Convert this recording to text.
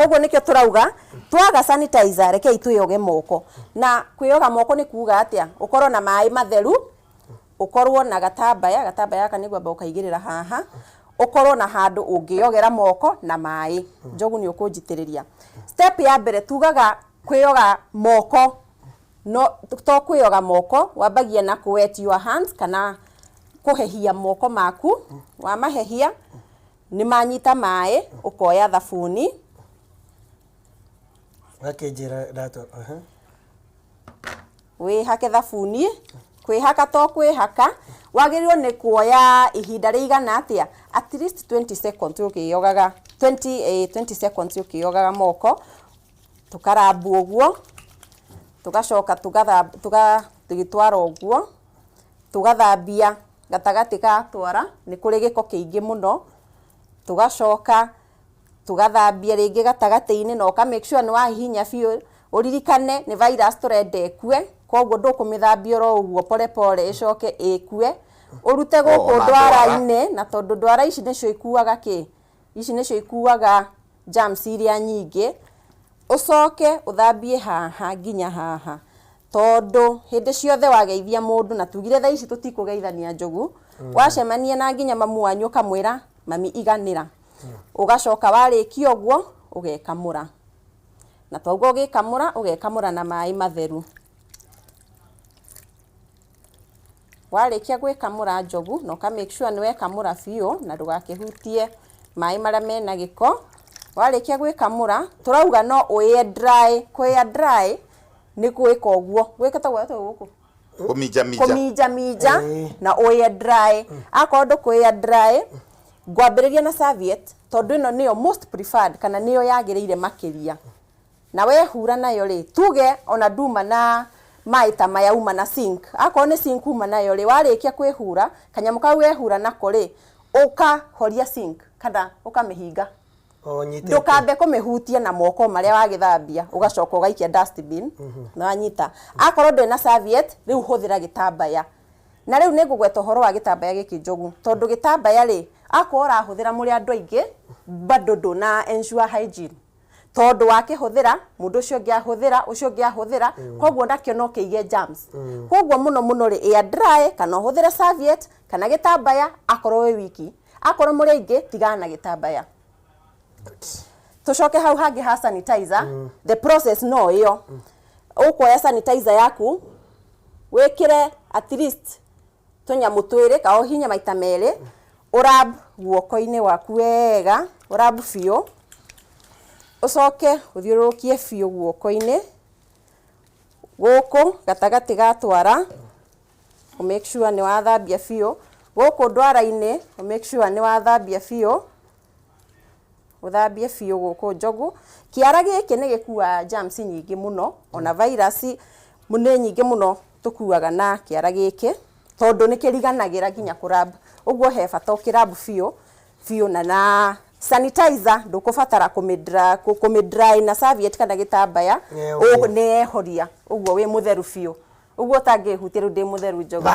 koguo nikio turauga twaga sanitizer reke itwiyoge moko na kwiyoga moko ni kuuga atia ukorwo na mai matheru ukorwo na gatambaya kanigwa boka igirira haha ukorwo na handu ungiyogera moko na mai njogu ni ukunjitiriria step ya mbere tugaga kwiyoga moko no to kwiyoga moko wabagia na wet your hands kana kuhehia moko maku wa mahehia ni manyita mai ukoya thabuni akejera dato we hake thabuni kwihaka to kwihaka wagirirwo ni kuoya ihinda rigana atia at least 20 seconds ukiyogaga 20 seconds ukiyogaga moko tukarabu uguo tugacoka tugatwara uguo tugathambia gatagati ka twara ni kuri giko kiingi muno tugacoka tugathambia ringi gatagati-ini no ka make sure ni wahihinya biu uririkane ni virus turende kue koguo ndukumithambia ro uguo pole pole icoke ikue urute guku ndwara-ini na tondu ndwara ici nicio ikuaga ici nicio ikuaga germs iria nyingi ucoke uthambie haha nginya haha tondu hindi ciothe wageithia mundu na tugire tha ici tutikugeithania njogu wacemania na nginya mamu wanyu kamwira mami iganira ugacoka warikio guo ugekamura na twaugwa ugekamura na mai matheru warikia gwikamura njogu no ka make sure ni wekamura biu na ndugakihutie mai maria mena giko warikia gwikamura turauga no uye dry kuya dry ni gwika uguo gwikata gwa guku kumija na uye dry akorwo kuya dry gwambiriria na serviette tondu ino niyo most preferred kana niyo yagiriire makiria na we hura nayo ri tuge ona duma na maita maya uma na sink akorwo ni sink uma nayo ri warikia kwihura kanyamu kau wehura nako ri uka horia sink kada ukamihinga ndukambe kumihutia na moko maria wagithambia ugacoka ugaikia dustbin na wanyita akorwo ndwe na serviette riu huthira gitambaya na riu ningugweta horo wa gitambaya giki njogu tondu gitambaya ri akorwo rahuthira muri andu aingi bado nduna ensure hygiene tondu wakihuthira mundu ucio ngiahuthira koguo ndakio no kiige germs koguo muno ri air dry kana huthira serviette kana gitambaya akorwo we wiki akorwo muri aingi tigana na gitambaya tucoke hau hangi ha sanitizer the process no iyo ukoya sanitizer yaku wikire at least tunyamu twiri ka hinya maita meri urab guoko-ini waku wega urab biu ucoke uthiurukie biu guoko-ini guku gatagati gatwara make sure ni wathambia biu guku ndwara-ini make sure ni wathambia biu uthambie biu guku njogu kiara giki ni gikua germs nyingi muno ona virus mune nyingi muno tukuaga na kiara giki tondu ni kiriganagira nginya kurab uguo he bata ukirab biu na sanitizer ndukubatara kumidry na serviette kana gitambaya ne horia uguo wi mutheru biu uguo tangihutia ru ndi mutheru njogu